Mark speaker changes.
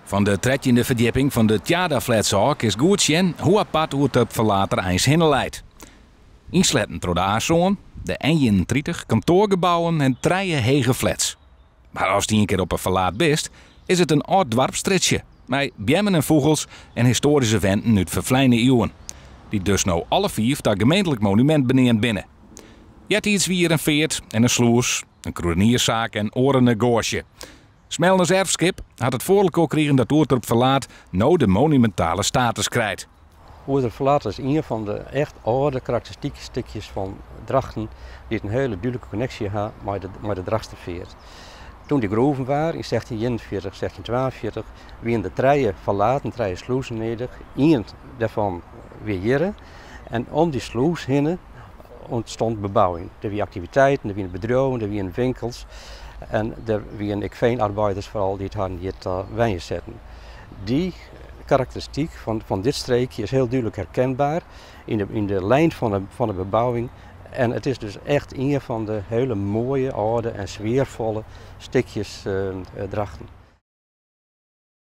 Speaker 1: Van de 13e verdieping van de Tjada-flatzaak is goed zien hoe apart hoe het verlater eens hinnen leidt. Insletten door de Aarzoon, de 31 kantoorgebouwen en 3 hege flats. Maar als die een keer op een verlaat bist, is het een oud dwarpstritje. Met bjemmen en vogels en historische venten uit vervlijne eeuwen. Die dus nou alle 4 dat gemeentelijk monument beneden binnen. Je hebt iets wie een veert en een sloes, een kroenierszaak en oren een goosje. Smelners erfskip had het voorlijk ook kregen dat Oerterp verlaat nou de monumentale status krijgt.
Speaker 2: Oerterp verlaat is een van de echt oude karakteristieke stukjes van Drachten die een hele duidelijke connectie had met de Drachtsterveer. Toen die groeven waren in 1641, 1642, werden de 3 verlaten, 3 sluizen neder, 1 daarvan weer jaren. En om die sluis heen ontstond bebouwing. Er waren activiteiten, er waren bedrijven, er waren winkels. En er waren ook veel arbeiders vooral die het hadden hier te wijnen zetten. Die karakteristiek van dit streekje is heel duidelijk herkenbaar in de lijn van de bebouwing. En het is dus echt een van de hele mooie, oude en sfeervolle stukjes Drachten.